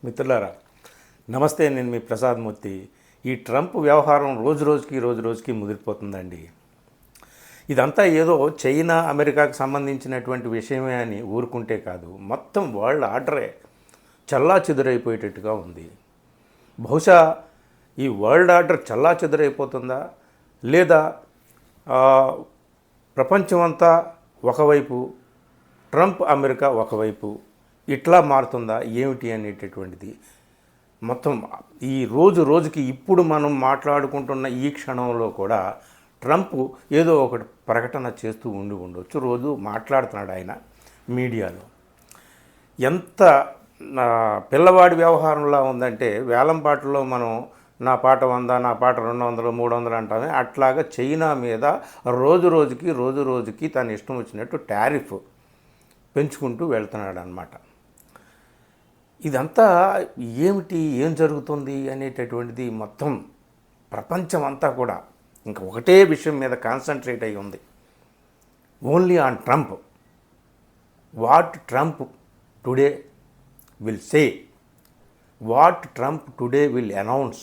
మిత్రులారా, నమస్తే. నేను మీ ప్రసాద్ మూర్తి. ఈ ట్రంప్ వ్యవహారం రోజు రోజుకి ముదిరిపోతుందండి. ఇదంతా ఏదో చైనా అమెరికాకు సంబంధించినటువంటి విషయమే అని ఊరుకుంటే కాదు, మొత్తం వరల్డ్ ఆర్డరే చల్లాచెదురైపోయేటట్టుగా ఉంది. బహుశా ఈ వరల్డ్ ఆర్డర్ చల్లాచెదురైపోతుందా, లేదా ప్రపంచమంతా ఒకవైపు, ట్రంప్ అమెరికా ఒకవైపు ఇట్లా మారుతుందా ఏమిటి అనేటటువంటిది మొత్తం ఈ రోజుకి ఇప్పుడు మనం మాట్లాడుకుంటున్న ఈ క్షణంలో కూడా ట్రంప్ ఏదో ఒకటి ప్రకటన చేస్తూ ఉండొచ్చు. రోజు మాట్లాడుతున్నాడు ఆయన మీడియాలో. ఎంత పిల్లవాడి వ్యవహారంలా ఉందంటే, వేలంపాటలో మనం నా పాట 100, నా పాట 200, 300 అంటామే, అట్లాగా చైనా మీద రోజుకి తన ఇష్టం వచ్చినట్టు టారిఫ్ పెంచుకుంటూ వెళ్తున్నాడు అన్నమాట. ఇదంతా ఏం జరుగుతుంది అనేటటువంటిది మొత్తం ప్రపంచం అంతా కూడా ఇంకా ఒకటే విషయం మీద కాన్సన్ట్రేట్ అయి ఉంది. Only on Trump. What Trump today will say, what Trump today will announce,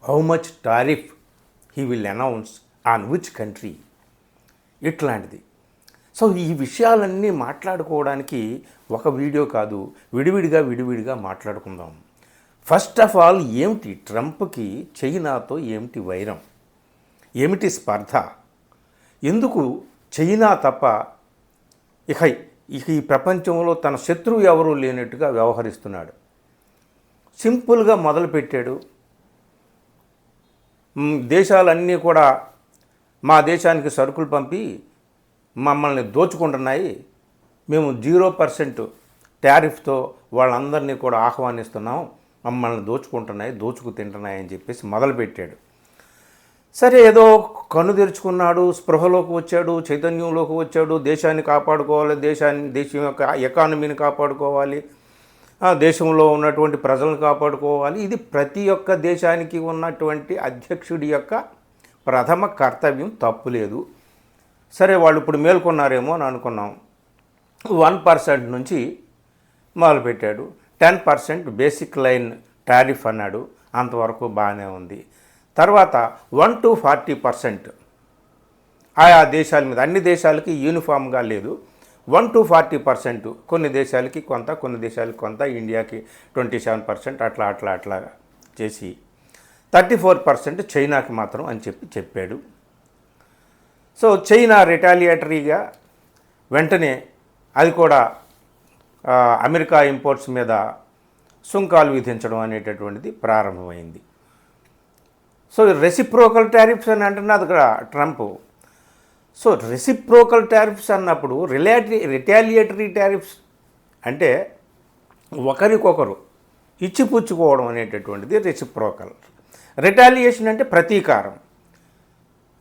how much tariff he will announce on which country, ఇట్లాంటిది. సో ఈ విషయాలన్నీ మాట్లాడుకోవడానికి ఒక వీడియో కాదు, విడివిడిగా మాట్లాడుకుందాం. ఫస్ట్ ఆఫ్ ఆల్, ఏమిటి ట్రంప్కి చైనాతో ఏమిటి వైరం, ఏమిటి స్పర్ధ, ఎందుకు చైనా తప్ప ఇక ఈ ప్రపంచంలో తన శత్రువు ఎవరూ లేనట్టుగా వ్యవహరిస్తున్నాడు. సింపుల్గా మొదలుపెట్టాడు. దేశాలన్నీ కూడా మా దేశానికి సరుకులు పంపి మమ్మల్ని దోచుకుంటున్నాయి, మేము 0% టారిఫ్తో వాళ్ళందరినీ కూడా ఆహ్వానిస్తున్నాం, మమ్మల్ని దోచుకు తింటున్నాయి అని చెప్పేసి మొదలుపెట్టాడు. సరే, ఏదో కన్ను తెరుచుకున్నాడు, స్పృహలోకి వచ్చాడు, చైతన్యంలోకి వచ్చాడు. దేశాన్ని కాపాడుకోవాలి, దేశం యొక్క ఎకానమీని కాపాడుకోవాలి, దేశంలో ఉన్నటువంటి ప్రజలను కాపాడుకోవాలి. ఇది ప్రతి ఒక్క దేశానికి ఉన్నటువంటి అధ్యక్షుడి యొక్క ప్రథమ కర్తవ్యం, తప్పులేదు. సరే, వాళ్ళు ఇప్పుడు మేల్కొన్నారేమో అని అనుకున్నాం. 1% నుంచి మొదలుపెట్టాడు. 10% బేసిక్ లైన్ టారిఫ్ అన్నాడు. అంతవరకు బాగానే ఉంది. తర్వాత 1 to 40% ఆయా దేశాల మీద, అన్ని దేశాలకి యూనిఫామ్గా లేదు, 1 to 40%, కొన్ని దేశాలకి కొంత, కొన్ని దేశాలకి కొంత, ఇండియాకి 27%, అట్లా చేసి 34% చైనాకి మాత్రం అని చెప్పాడు. సో చైనా రిటాలియేటరీగా వెంటనే అది కూడా అమెరికా ఇంపోర్ట్స్ మీద సుంకాలు విధించడం అనేటటువంటిది ప్రారంభమైంది. సో రెసిప్రోకల్ టారిఫ్స్ అని అంటున్నది ఇక్కడ ట్రంప్. సో రెసిప్రోకల్ టారిఫ్స్ అన్నప్పుడు రిటాలియేటరీ టారిఫ్స్ అంటే ఒకరికొకరు ఇచ్చిపుచ్చుకోవడం అనేటటువంటిది రెసిప్రోకల్. రిటాలియేషన్ అంటే ప్రతీకారం.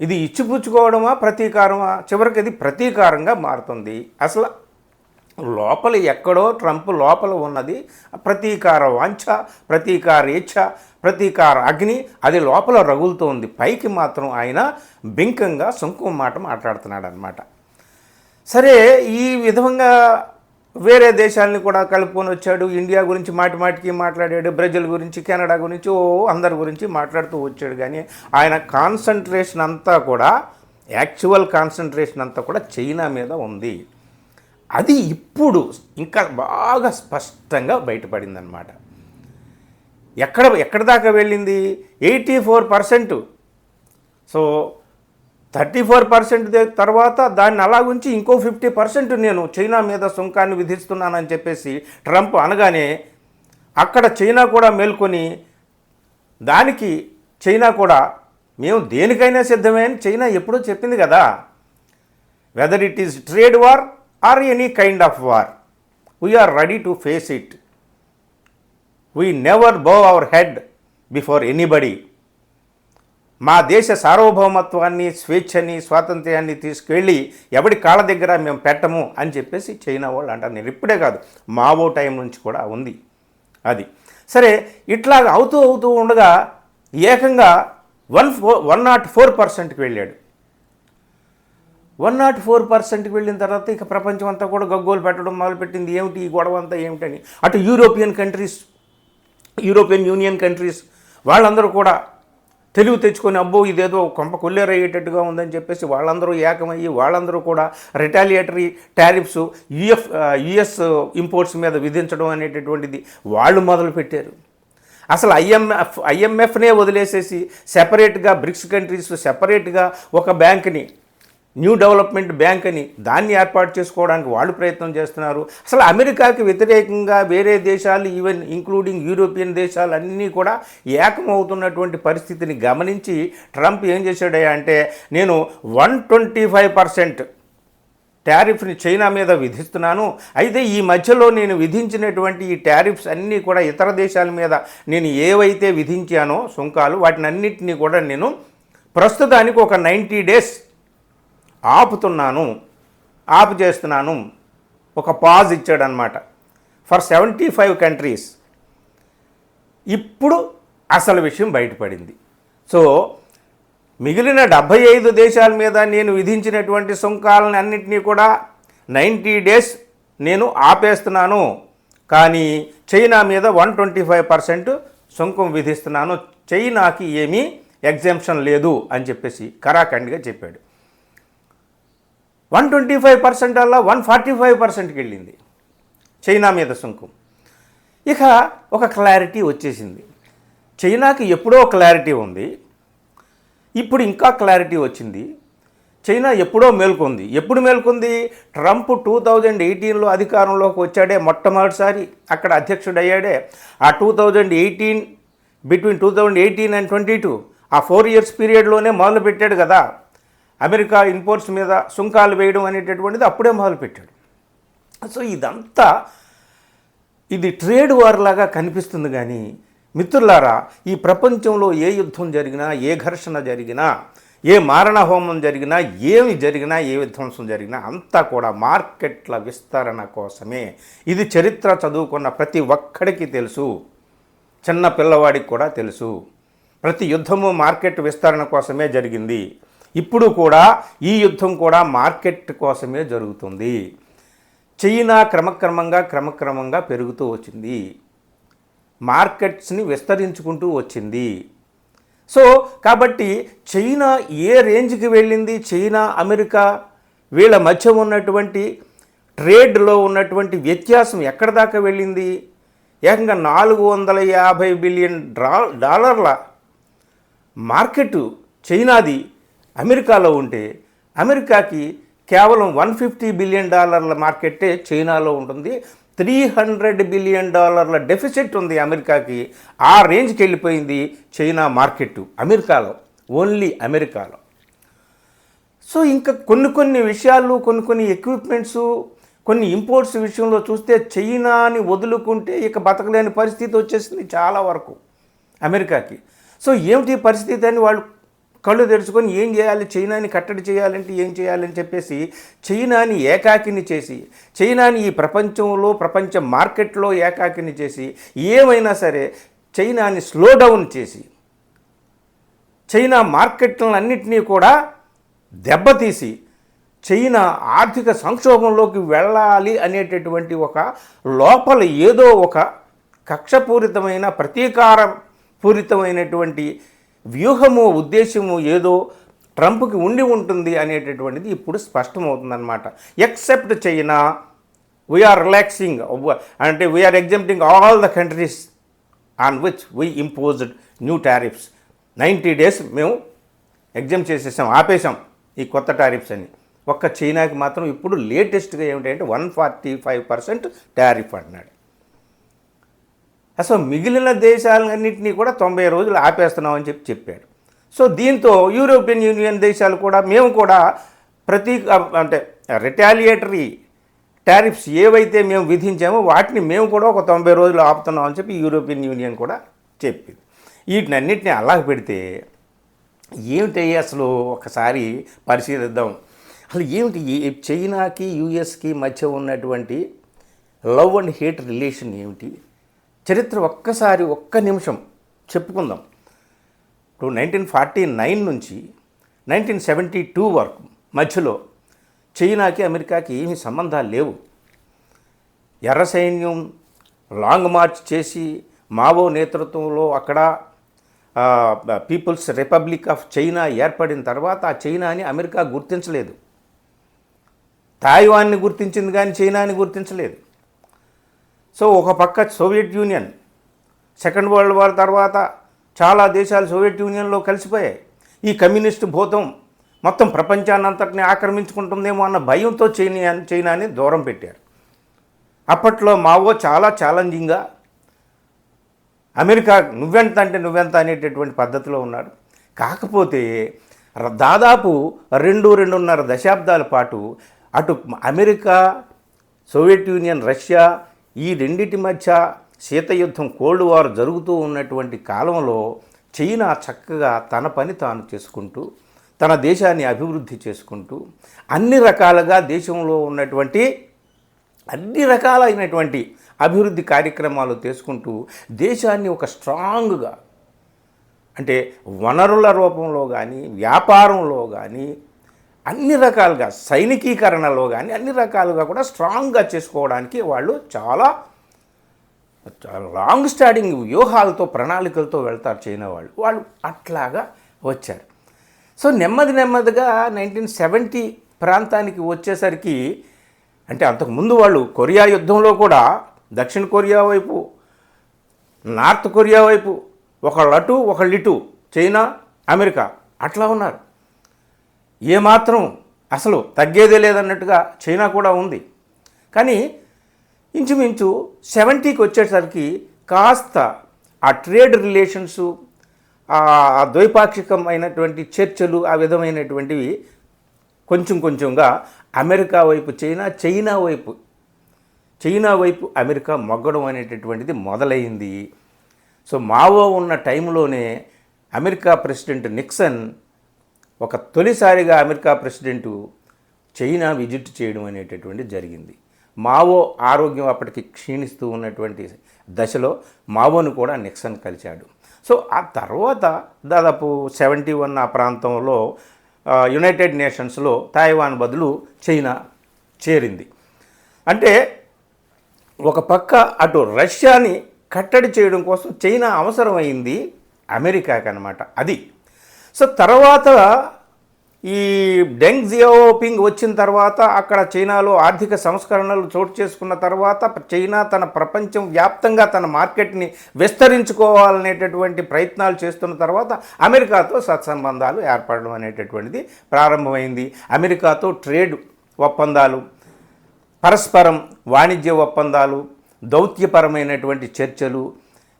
ఇది ఇచ్చిపుచ్చుకోవడమా ప్రతీకారమా? చివరికి ఇది ప్రతీకారంగా మారుతుంది. అసలు లోపల ఎక్కడో ట్రంప్ లోపల ఉన్నది ప్రతీకార వాంఛ, ప్రతీకారేచ్ఛ, ప్రతీకార అగ్ని, అది లోపల రగులుతోంది. పైకి మాత్రం ఆయన బింకంగా సుంకం మాట మాట్లాడుతున్నాడు అన్నమాట. సరే, ఈ విధంగా వేరే దేశాలని కూడా కలుపుకొని వచ్చాడు. ఇండియా గురించి మాటికి మాట్లాడాడు, బ్రెజిల్ గురించి, కెనడా గురించి, అందరి గురించి మాట్లాడుతూ వచ్చాడు. కానీ ఆయన కాన్సన్ట్రేషన్ అంతా కూడా, యాక్చువల్ కాన్సన్ట్రేషన్ అంతా కూడా చైనా మీద ఉంది. అది ఇప్పుడు ఇంకా బాగా స్పష్టంగా బయటపడిందనమాట. ఎక్కడ దాకా వెళ్ళింది? 84%. సో 34% తర్వాత దాన్ని అలాగుంచి ఇంకో 50% నేను చైనా మీద సుంకాన్ని విధిస్తున్నానని చెప్పేసి ట్రంప్ అనగానే అక్కడ చైనా కూడా మేల్కొని, దానికి చైనా కూడా మేము దేనికైనా సిద్ధమే అని చైనా ఎప్పుడో చెప్పింది కదా. Whether it is trade war or any kind of war, we are ready to face it. We never bow our head before anybody. మా దేశ సార్వభౌమత్వాన్ని, స్వేచ్ఛని, స్వాతంత్ర్యాన్ని తీసుకెళ్ళి ఎవడి కాళ్ళ దగ్గర మేము పెట్టము అని చెప్పేసి చైనా వాళ్ళు అంటారు. నేను ఇప్పుడే కాదు, మావో టైం నుంచి కూడా ఉంది అది. సరే, ఇట్లాగ అవుతూ ఉండగా ఏకంగా 104%కి వెళ్ళాడు. 104%కి వెళ్ళిన తర్వాత ఇక ప్రపంచం అంతా కూడా గగ్గోలు పెట్టడం మొదలుపెట్టింది. ఏమిటి ఈ గొడవ అంతా ఏమిటని. అటు యూరోపియన్ యూనియన్ కంట్రీస్ వాళ్ళందరూ కూడా తెలివి తెచ్చుకొని అబ్బో ఇదేదో కొంప కొల్లేరయ్యేటట్టుగా ఉందని చెప్పేసి వాళ్ళందరూ ఏకమయ్యి వాళ్ళందరూ కూడా రిటాలియేటరీ టారిఫ్స్ యుఎస్ ఇంపోర్ట్స్ మీద విధించడం అనేటటువంటిది వాళ్ళు మొదలుపెట్టారు. అసలు ఐఎంఎఫ్నే వదిలేసేసి సెపరేట్గా బ్రిక్స్ కంట్రీస్ సెపరేట్గా ఒక బ్యాంక్ని న్యూ డెవలప్మెంట్ బ్యాంక్ అని దాన్ని ఏర్పాటు చేసుకోవడానికి వాళ్ళు ప్రయత్నం చేస్తున్నారు. అసలు అమెరికాకి వ్యతిరేకంగా వేరే దేశాలు ఈవెన్ ఇంక్లూడింగ్ యూరోపియన్ దేశాలు అన్నీ కూడా ఏకమవుతున్నటువంటి పరిస్థితిని గమనించి ట్రంప్ ఏం చేశాడయ్యా అంటే నేను 125% టారిఫ్ని చైనా మీద విధిస్తున్నాను. అయితే ఈ మధ్యలో నేను విధించినటువంటి ఈ టారిఫ్స్ అన్నీ కూడా ఇతర దేశాల మీద నేను ఏవైతే విధించానో సుంకాలు వాటిని అన్నింటినీ కూడా నేను ప్రస్తుతానికి ఒక 90 days ఆపు చేస్తున్నాను. ఒక పాజ్ ఇచ్చాడనమాట ఫర్ 75 కంట్రీస్. ఇప్పుడు అసలు విషయం బయటపడింది. సో మిగిలిన 75 దేశాల మీద నేను విధించినటువంటి సుంకాలను అన్నింటినీ కూడా 90 days నేను ఆపేస్తున్నాను. కానీ చైనా మీద 125% సుంకం విధిస్తున్నాను. చైనాకి ఏమీ ఎగ్జామ్షన్ లేదు అని చెప్పేసి కరాఖండిగా చెప్పాడు. 125% అలా 145%కి వెళ్ళింది చైనా మీద సుంకం. ఇక ఒక క్లారిటీ వచ్చేసింది. చైనాకి ఎప్పుడో క్లారిటీ ఉంది, ఇప్పుడు ఇంకా క్లారిటీ వచ్చింది. చైనా ఎప్పుడో మేల్కొంది. ఎప్పుడు మేల్కొంది? ట్రంప్ 2018లో అధికారంలోకి వచ్చాడే, మొట్టమొదటిసారి అక్కడ అధ్యక్షుడు అయ్యాడే. ఆ 2018 బిట్వీన్ 2018 and 22 ఆ 4 years పీరియడ్లోనే మొదలుపెట్టాడు కదా అమెరికా ఇంపోర్ట్స్ మీద సుంకాలు వేయడం అనేటటువంటిది అప్పుడే మొదలుపెట్టాడు. సో ఇదంతా ఇది ట్రేడ్ వార్ లాగా కనిపిస్తుంది. కానీ మిత్రులారా, ఈ ప్రపంచంలో ఏ యుద్ధం జరిగినా, ఏ ఘర్షణ జరిగినా, ఏ మారణ హోమం జరిగినా, ఏమి జరిగినా, ఏ విధ్వంసం జరిగినా అంతా కూడా మార్కెట్ల విస్తరణ కోసమే. ఇది చరిత్ర చదువుకున్న ప్రతి ఒక్కడికి తెలుసు, చిన్న పిల్లవాడికి కూడా తెలుసు. ప్రతి యుద్ధము మార్కెట్ విస్తరణ కోసమే జరిగింది. ఇప్పుడు కూడా ఈ యుద్ధం కూడా మార్కెట్ కోసమే జరుగుతుంది. చైనా క్రమక్రమంగా పెరుగుతూ వచ్చింది, మార్కెట్స్ని విస్తరించుకుంటూ వచ్చింది. సో కాబట్టి చైనా ఏ రేంజ్కి వెళ్ళింది, చైనా అమెరికా వీళ్ళ మధ్య ఉన్నటువంటి ట్రేడ్లో ఉన్నటువంటి వ్యత్యాసం ఎక్కడి దాకా వెళ్ళింది? ఏకంగా $450 బిలియన్ మార్కెట్ చైనాది అమెరికాలో ఉంటే అమెరికాకి కేవలం $150 బిలియన్ మార్కెట్టే చైనాలో ఉంటుంది. $300 బిలియన్ డెఫిసిట్ ఉంది అమెరికాకి. ఆ రేంజ్కి వెళ్ళిపోయింది చైనా మార్కెట్ అమెరికాలో, ఓన్లీ అమెరికాలో. సో ఇంకా కొన్ని విషయాలు, కొన్ని ఎక్విప్మెంట్స్, కొన్ని ఇంపోర్ట్స్ విషయంలో చూస్తే చైనాని వదులుకుంటే ఇక బతకలేని పరిస్థితి వచ్చేసింది చాలా వరకు అమెరికాకి. సో ఏమిటి పరిస్థితి అని వాళ్ళు కళ్ళు తెరుచుకొని ఏం చేయాలి, చైనాని కట్టడి చేయాలంటే ఏం చేయాలని చెప్పేసి చైనాని ఏకాకిని చేసి, చైనాని ఈ ప్రపంచ మార్కెట్లో ఏకాకిని చేసి, ఏమైనా సరే చైనాని స్లో డౌన్ చేసి, చైనా మార్కెట్లన్నింటినీ కూడా దెబ్బతీసి, చైనా ఆర్థిక సంక్షోభంలోకి వెళ్ళాలి అనేటటువంటి ఒక లోపల ఏదో ఒక కక్షపూరితమైన ప్రతీకారపూరితమైనటువంటి వ్యూహము, ఉద్దేశము ఏదో ట్రంప్కి ఉండి ఉంటుంది అనేటటువంటిది ఇప్పుడు స్పష్టమవుతుందన్నమాట. ఎక్సెప్ట్ చైనా వీఆర్ రిలాక్సింగ్ అంటే we are exempting all the countries on which we imposed new tariffs. 90 days మేము ఎగ్జామ్ చేసేసాం, ఆపేసాం ఈ కొత్త టారిఫ్స్ అని. ఒక్క చైనాకి మాత్రం ఇప్పుడు లేటెస్ట్గా ఏమిటంటే 145% టారిఫ్ అన్నాడు. అసలు మిగిలిన దేశాలన్నింటినీ కూడా 90 రోజులు ఆపేస్తున్నామని చెప్పాడు. సో దీంతో యూరోపియన్ యూనియన్ దేశాలు కూడా మేము కూడా అంటే రిటాలియేటరీ టారిఫ్స్ ఏవైతే మేము విధించామో వాటిని మేము కూడా ఒక 90 రోజులు ఆపుతున్నామని చెప్పి యూరోపియన్ యూనియన్ కూడా చెప్పింది. వీటినన్నింటినీ అలా పెడితే ఏమిటి అసలు ఒకసారి పరిశీలిద్దాం. అసలు ఏమిటి చైనాకి యుఎస్కి మధ్య ఉన్నటువంటి లవ్ అండ్ హేట్ రిలేషన్ ఏమిటి? చరిత్ర ఒక్క నిమిషం చెప్పుకుందాం. 1949 నుంచి 1972 వరకు మధ్యలో చైనాకి అమెరికాకి ఏమీ సంబంధాలు లేవు. ఎర్ర సైన్యం లాంగ్ మార్చ్ చేసి మావో నేతృత్వంలో అక్కడ పీపుల్స్ రిపబ్లిక్ ఆఫ్ చైనా ఏర్పడిన తర్వాత ఆ చైనాని అమెరికా గుర్తించలేదు. తాయివాన్ని గుర్తించింది కానీ చైనాని గుర్తించలేదు. సో ఒక పక్క Soviet union, second world war తర్వాత చాలా దేశాలు సోవియట్ యూనియన్లో కలిసిపోయాయి. ఈ కమ్యూనిస్టు భూతం మొత్తం ప్రపంచాన్నంతటిని ఆక్రమించుకుంటుందేమో అన్న భయంతో చైనాని దూరం పెట్టారు. అప్పట్లో మావో చాలా ఛాలెంజింగ్గా అమెరికా నువ్వెంత అంటే నువ్వెంత అనేటటువంటి పద్ధతిలో ఉన్నాడు. కాకపోతే దాదాపు 2-2.5 దశాబ్దాల పాటు అటు అమెరికా, సోవియట్ యూనియన్, రష్యా ఈ రెండిటి మధ్య శీతయుద్ధం, కోల్డ్ వార్ జరుగుతూ ఉన్నటువంటి కాలంలో చైనా చక్కగా తన పని తాను చేసుకుంటూ తన దేశాన్ని అభివృద్ధి చేసుకుంటూ అన్ని రకాలుగా దేశంలో ఉన్నటువంటి అన్ని రకాలైనటువంటి అభివృద్ధి కార్యక్రమాలు చేసుకుంటూ దేశాన్ని ఒక స్ట్రాంగ్గా, అంటే వనరుల రూపంలో కానీ, వ్యాపారంలో కానీ, అన్ని రకాలుగా సైనికీకరణలో కానీ అన్ని రకాలుగా కూడా స్ట్రాంగ్గా చేసుకోవడానికి వాళ్ళు చాలా లాంగ్ స్టాండింగ్ వ్యూహాలతో, ప్రణాళికలతో వెళ్తారు చైనా వాళ్ళు అట్లాగా వచ్చారు. సో నెమ్మదిగా 1970 ప్రాంతానికి వచ్చేసరికి, అంటే అంతకుముందు వాళ్ళు కొరియా యుద్ధంలో కూడా దక్షిణ కొరియా వైపు, నార్త్ కొరియా వైపు ఒకళ్ళు అటు ఒకళ్ళు ఇటు, చైనా అమెరికా అట్లా ఉన్నారు. ఏమాత్రం అసలు తగ్గేదే లేదన్నట్టుగా చైనా కూడా ఉంది. కానీ ఇంచుమించు 70కి వచ్చేసరికి కాస్త ఆ ట్రేడ్ రిలేషన్సు, ఆ ద్వైపాక్షికమైనటువంటి చర్చలు, ఆ విధమైనటువంటివి కొంచెంగా అమెరికా వైపు చైనా, చైనా వైపు అమెరికా మొగ్గడం అనేటటువంటిది మొదలైంది. సో మావో ఉన్న టైంలోనే అమెరికా ప్రెసిడెంట్ నిక్సన్ ఒక తొలిసారిగా అమెరికా ప్రెసిడెంటు చైనా విజిట్ చేయడం అనేటటువంటిది జరిగింది. మావో ఆరోగ్యం అప్పటికి క్షీణిస్తూ ఉన్నటువంటి దశలో మావోను కూడా నిక్సన్ కలిశాడు. సో ఆ తర్వాత దాదాపు 71 ఆ ప్రాంతంలో యునైటెడ్ నేషన్స్లో తాయివాన్ బదులు చైనా చేరింది. అంటే ఒక పక్క అటు రష్యాని కట్టడి చేయడం కోసం చైనా అవసరమైంది అమెరికాకి అన్నమాట. అది సో తర్వాత ఈ డెంగ్ జియాఓపింగ్ వచ్చిన తర్వాత, అక్కడ చైనాలో ఆర్థిక సంస్కరణలు చోటు చేసుకున్న తర్వాత చైనా తన ప్రపంచం వ్యాప్తంగా తన మార్కెట్ని విస్తరించుకోవాలనేటటువంటి ప్రయత్నాలు చేస్తున్న తర్వాత అమెరికాతో సత్సంబంధాలు ఏర్పడడం అనేటటువంటిది ప్రారంభమైంది. అమెరికాతో ట్రేడ్ ఒప్పందాలు, పరస్పరం వాణిజ్య ఒప్పందాలు, దౌత్యపరమైనటువంటి చర్చలు,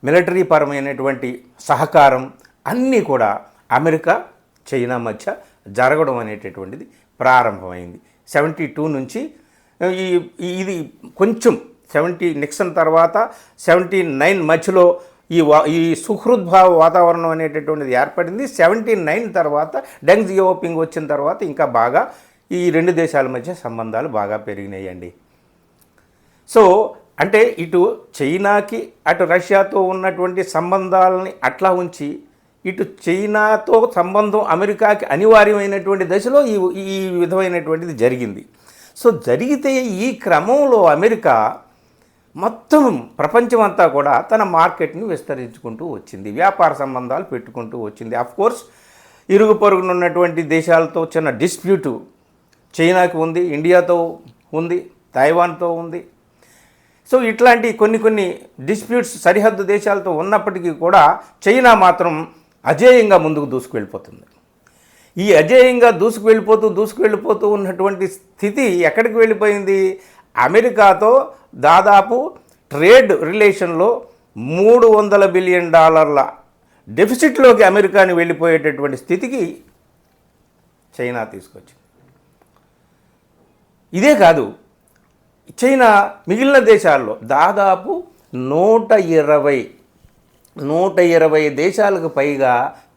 మిలిటరీ పరమైనటువంటి సహకారం అన్నీ కూడా అమెరికా చైనా మధ్య జరగడం అనేటటువంటిది ప్రారంభమైంది. 72 నుంచి ఇది కొంచెం 70 నిక్సన్ తర్వాత 79 మధ్యలో ఈ సుహృద్భావ వాతావరణం అనేటటువంటిది ఏర్పడింది. 79 తర్వాత డెంగ్ జియాఓపింగ్ వచ్చిన తర్వాత ఇంకా బాగా ఈ రెండు దేశాల మధ్య సంబంధాలు బాగా పెరిగినాయండి. సో అంటే ఇటు చైనాకి అటు రష్యాతో ఉన్నటువంటి సంబంధాలని అట్లా ఉంచి, ఇటు చైనాతో సంబంధం అమెరికాకి అనివార్యమైనటువంటి దశలో ఈ విధమైనటువంటిది జరిగింది. సో జరిగితే ఈ క్రమంలో అమెరికా మొత్తం ప్రపంచం అంతా కూడా తన మార్కెట్ని విస్తరించుకుంటూ వచ్చింది, వ్యాపార సంబంధాలు పెట్టుకుంటూ వచ్చింది. అఫ్కోర్స్ ఇరుగు పొరుగునున్నటువంటి దేశాలతో చిన్న డిస్ప్యూటు చైనాకి ఉంది, ఇండియాతో ఉంది, తైవాన్తో ఉంది. సో ఇట్లాంటి కొన్ని డిస్ప్యూట్స్ సరిహద్దు దేశాలతో ఉన్నప్పటికీ కూడా చైనా మాత్రం అజేయంగా ముందుకు దూసుకువెళ్ళిపోతుంది. ఈ అజేయంగా దూసుకువెళ్ళిపోతూ ఉన్నటువంటి స్థితి ఎక్కడికి వెళ్ళిపోయింది? అమెరికాతో దాదాపు ట్రేడ్ రిలేషన్లో $300 బిలియన్ డెఫిసిట్లోకి అమెరికాని వెళ్ళిపోయేటటువంటి స్థితికి చైనా తీసుకొచ్చింది. ఇదే కాదు, చైనా మిగిలిన దేశాల్లో దాదాపు 120 దేశాలకు పైగా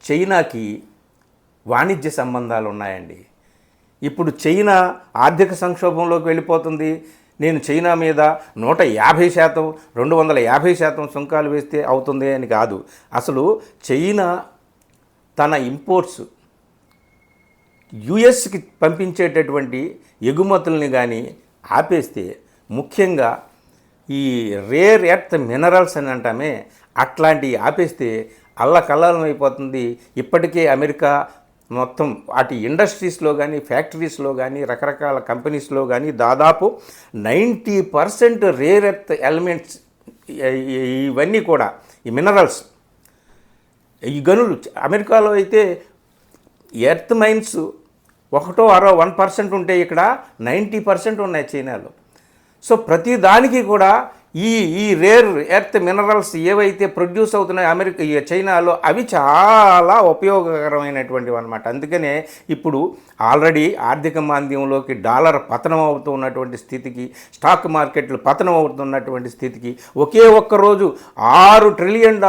చైనాకి వాణిజ్య సంబంధాలు ఉన్నాయండి. ఇప్పుడు చైనా ఆర్థిక సంక్షోభంలోకి వెళ్ళిపోతుంది. నేను చైనా మీద 150%, 250% సుంకాలు వేస్తే అవుతుంది అని కాదు. అసలు చైనా తన ఇంపోర్ట్స్ యుఎస్కి పంపించేటటువంటి ఎగుమతుల్ని కానీ ఆపేస్తే, ముఖ్యంగా ఈ రేర్ ఎర్త్ మినరల్స్ అని అంటామే, అట్లాంటివి ఆపేస్తే అల్లకల్లోలం అయిపోతుంది. ఇప్పటికే అమెరికా మొత్తం వాటి ఇండస్ట్రీస్లో కానీ, ఫ్యాక్టరీస్లో కానీ, రకరకాల కంపెనీస్లో కానీ దాదాపు 90% రేర్ ఎర్త్ ఎలిమెంట్స్, ఇవన్నీ కూడా ఈ మినరల్స్, ఈ గనులు. అమెరికాలో అయితే ఎర్త్ మైన్స్ 1% ఉంటే ఇక్కడ 90% ఉన్నాయి చైనాలో. సో ప్రతి దానికి కూడా ఈ రేర్ ఎర్త్ మినరల్స్ ఏవైతే ప్రొడ్యూస్ అవుతున్నాయో చైనాలో, అవి చాలా ఉపయోగకరమైనటువంటివి అన్నమాట. అందుకనే ఇప్పుడు ఆల్రెడీ ఆర్థిక మాంద్యంలోకి, డాలర్ పతనం అవుతున్నటువంటి స్థితికి, స్టాక్ మార్కెట్లు పతనం అవుతున్నటువంటి స్థితికి, ఒకే ఒక్క రోజు $6 ట్రిలియన్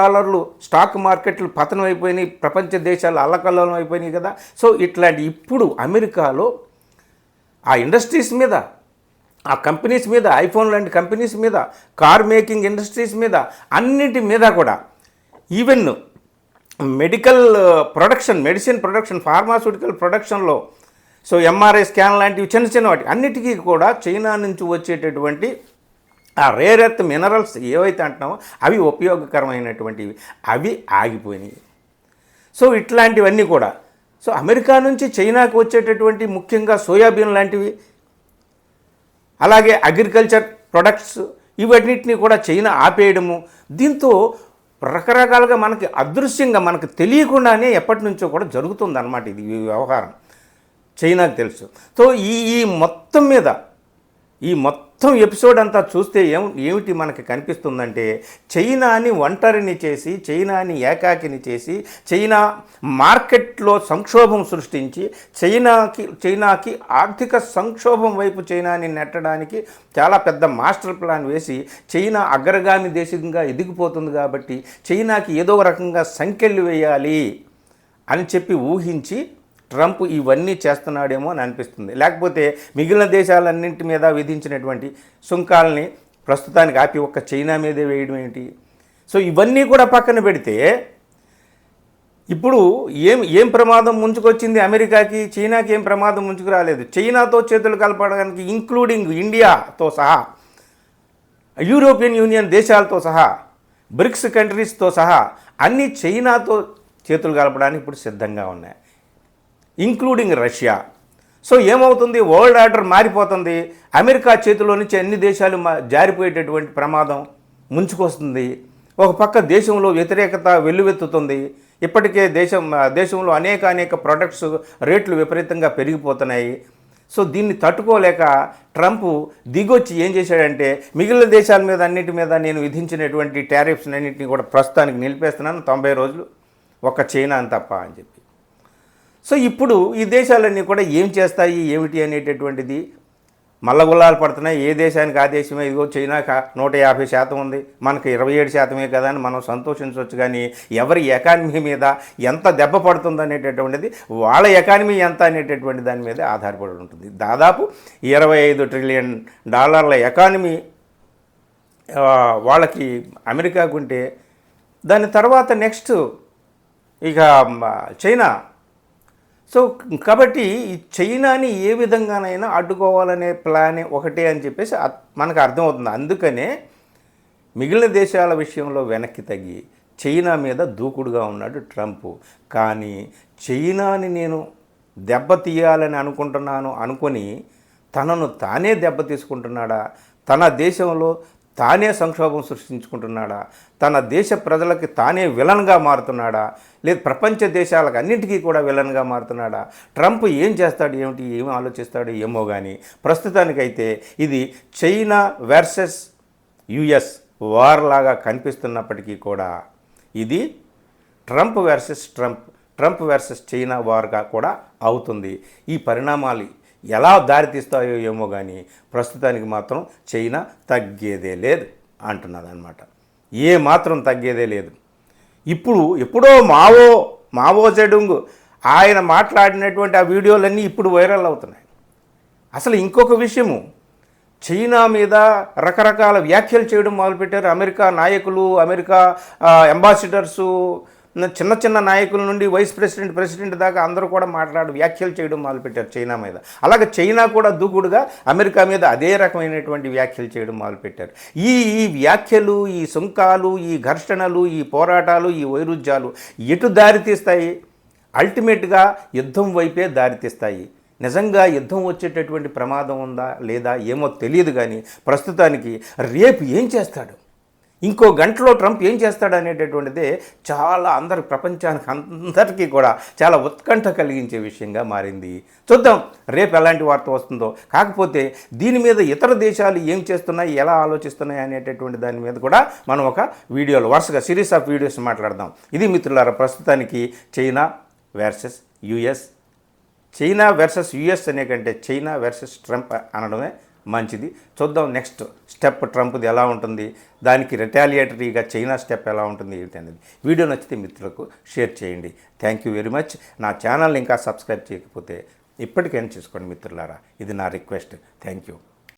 స్టాక్ మార్కెట్లు పతనం అయిపోయినాయి. ప్రపంచ దేశాలు అల్లకల్లోలం అయిపోయినాయి కదా. సో ఇట్లాంటి ఇప్పుడు అమెరికాలో ఆ ఇండస్ట్రీస్ మీద, ఆ కంపెనీస్ మీద, ఐఫోన్ లాంటి కంపెనీస్ మీద, కార్ మేకింగ్ ఇండస్ట్రీస్ మీద, అన్నిటి మీద కూడా, even medical production, medicine production, pharmaceutical ప్రొడక్షన్లో, సో ఎంఆర్ఐ స్కాన్ లాంటివి చిన్న వాటి అన్నిటికీ కూడా చైనా నుంచి వచ్చేటటువంటి ఆ రేర్ ఎర్త్ మినరల్స్ ఏవైతే అంటున్నామో అవి ఉపయోగకరమైనటువంటివి, అవి ఆగిపోయినాయి. సో ఇట్లాంటివన్నీ కూడా, సో అమెరికా నుంచి చైనాకు వచ్చేటటువంటి ముఖ్యంగా సోయాబీన్ లాంటివి, అలాగే అగ్రికల్చర్ ప్రొడక్ట్స్, ఇవన్నిటిని కూడా చైనా ఆపేయడము, దీంతో రకరకాలుగా మనకి అదృశ్యంగా, మనకు తెలియకుండానే ఎప్పటి నుంచో కూడా జరుగుతుందన్నమాట ఇది వ్యవహారం. చైనాకు తెలుసు. సో ఈ మొత్తం మీద, ఈ మొత్తం ఎపిసోడ్ అంతా చూస్తే ఏమిటి మనకి కనిపిస్తుందంటే, చైనాని ఒంటరిని చేసి, చైనాని ఏకాకిని చేసి, చైనా మార్కెట్లో సంక్షోభం సృష్టించి, చైనాకి ఆర్థిక సంక్షోభం వైపు చైనాని నెట్టడానికి చాలా పెద్ద మాస్టర్ ప్లాన్ వేసి, చైనా అగ్రగామి దేశంగా ఎదిగిపోతుంది కాబట్టి చైనాకి ఏదో రకంగా సంకెళ్ళు వేయాలి అని చెప్పి ఊహించి ట్రంప్ ఇవన్నీ చేస్తున్నాడేమో అని అనిపిస్తుంది. లేకపోతే మిగిలిన దేశాలన్నింటి మీద విధించినటువంటి సుంకాలని ప్రస్తుతానికి ఆపి ఒక్క చైనా మీదే వేయడం ఏంటి? సో ఇవన్నీ కూడా పక్కన పెడితే, ఇప్పుడు ఏం ప్రమాదం ముంచుకొచ్చింది అమెరికాకి? చైనాకి ఏం ప్రమాదం ముంచుకు రాలేదు. చైనాతో చేతులు కలపడానికి, ఇంక్లూడింగ్ ఇండియాతో సహా, యూరోపియన్ యూనియన్ దేశాలతో సహా, బ్రిక్స్ కంట్రీస్తో సహా అన్నీ చైనాతో చేతులు కలపడానికి ఇప్పుడు సిద్ధంగా ఉన్నాయి, ఇంక్లూడింగ్ రష్యా. సో ఏమవుతుంది? వరల్డ్ ఆర్డర్ మారిపోతుంది. అమెరికా చేతిలో నుంచి అన్ని దేశాలు జారిపోయేటటువంటి ప్రమాదం ముంచుకొస్తుంది. ఒక పక్క దేశంలో వ్యతిరేకత వెల్లువెత్తుతుంది. ఇప్పటికే దేశంలో అనేక ప్రొడక్ట్స్ రేట్లు విపరీతంగా పెరిగిపోతున్నాయి. సో దీన్ని తట్టుకోలేక ట్రంప్ దిగొచ్చి ఏం చేశాడంటే, మిగిలిన దేశాల మీద అన్నిటి మీద నేను విధించినటువంటి టారిఫ్స్ అన్నింటినీ కూడా ప్రస్తుతానికి నిలిపేస్తున్నాను 90 రోజులు, ఒక్క చైనా అని తప్ప అని చెప్పి. సో ఇప్పుడు ఈ దేశాలన్నీ కూడా ఏం చేస్తాయి ఏమిటి అనేటటువంటిది మల్లగుల్లాలు పడుతున్నాయి. ఏ దేశానికి ఆ దేశమే, ఇదిగో చైనాకి 150% ఉంది, మనకు 27% కదా అని మనం సంతోషించవచ్చు. కానీ ఎవరి ఎకానమీ మీద ఎంత దెబ్బ పడుతుంది అనేటటువంటిది, వాళ్ళ ఎకానమీ ఎంత అనేటటువంటి దాని మీద ఆధారపడి ఉంటుంది. దాదాపు $25 ట్రిలియన్ ఎకానమీ వాళ్ళకి అమెరికాకు ఉంటే, దాని తర్వాత నెక్స్ట్ ఇక చైనా. సో కాబట్టి ఈ చైనాని ఏ విధంగానైనా అడ్డుకోవాలనే ప్లాన్ ఒకటే అని చెప్పేసి మనకు అర్థమవుతుంది. అందుకనే మిగిలిన దేశాల విషయంలో వెనక్కి తగ్గి చైనా మీద దూకుడుగా ఉన్నాడు ట్రంప్. కానీ చైనాని నేను దెబ్బతీయాలని అనుకుంటున్నాను అనుకొని తనను తానే దెబ్బ తీసుకుంటున్నాడా? తన దేశంలో తానే సంక్షోభం సృష్టించుకుంటున్నాడా? తన దేశ ప్రజలకి తానే విలన్గా మారుతున్నాడా? లేదు ప్రపంచ దేశాలకు అన్నింటికీ కూడా విలన్గా మారుతున్నాడా? ట్రంప్ ఏం చేస్తాడు, ఏమి ఆలోచిస్తాడు ఏమో కానీ ప్రస్తుతానికైతే ఇది చైనా వర్సెస్ యుఎస్ వార్ లాగా కనిపిస్తున్నప్పటికీ కూడా ఇది ట్రంప్ వర్సెస్ చైనా వార్గా కూడా అవుతుంది. ఈ పరిణామాలు ఎలా దారితీస్తాయో ఏమో కానీ ప్రస్తుతానికి మాత్రం చైనా తగ్గేదే లేదు అంటున్నది అనమాట. ఏ మాత్రం తగ్గేదే లేదు. ఎప్పుడో మావో జెడుంగ్ ఆయన మాట్లాడినటువంటి ఆ వీడియోలన్నీ ఇప్పుడు వైరల్ అవుతున్నాయి. అసలు ఇంకొక విషయము, చైనా మీద రకరకాల వ్యాఖ్యలు చేయడం మొదలుపెట్టారు అమెరికా నాయకులు, అమెరికా అంబాసిడర్సు, చిన్న చిన్న నాయకుల నుండి వైస్ ప్రెసిడెంట్ దాకా అందరూ కూడా వ్యాఖ్యలు చేయడం మొదలుపెట్టారు చైనా మీద. అలాగే చైనా కూడా దూకుడుగా అమెరికా మీద అదే రకమైనటువంటి వ్యాఖ్యలు చేయడం మొదలుపెట్టారు. ఈ వ్యాఖ్యలు, ఈ సుంకాలు, ఈ ఘర్షణలు, ఈ పోరాటాలు, ఈ వైరుధ్యాలు ఎటు దారితీస్తాయి? అల్టిమేట్గా యుద్ధం వైపే దారితీస్తాయి. నిజంగా యుద్ధం వచ్చేటటువంటి ప్రమాదం ఉందా లేదా ఏమో తెలియదు. కానీ ప్రస్తుతానికి రేపు ఏం చేస్తాడు, ఇంకో గంటలో ట్రంప్ ఏం చేస్తాడు అనేటటువంటిదే చాలా ప్రపంచానికి అందరికీ కూడా చాలా ఉత్కంఠ కలిగించే విషయంగా మారింది. చూద్దాం రేపు ఎలాంటి వార్త వస్తుందో. కాకపోతే దీని మీద ఇతర దేశాలు ఏం చేస్తున్నాయి, ఎలా ఆలోచిస్తున్నాయి అనేటటువంటి దాని మీద కూడా మనం ఒక వీడియోలో వరుసగా సిరీస్ ఆఫ్ వీడియోస్ మాట్లాడదాం. ఇది మిత్రులారా ప్రస్తుతానికి China versus US. China versus US అనే కంటే చైనా వర్సెస్ ట్రంప్ అనడమే మంచిది. చూద్దాం నెక్స్ట్ స్టెప్ ట్రంప్ది ఎలా ఉంటుంది, దానికి రిటాలియేటరీగా చైనా స్టెప్ ఎలా ఉంటుంది ఏంటి అనేది. వీడియో నచ్చితే మిత్రులకు షేర్ చేయండి. Thank you very much. నా ఛానల్ని ఇంకా సబ్స్క్రైబ్ చేయకపోతే ఇప్పటికైనా చేసుకోండి మిత్రులారా, ఇది నా రిక్వెస్ట్. Thank you.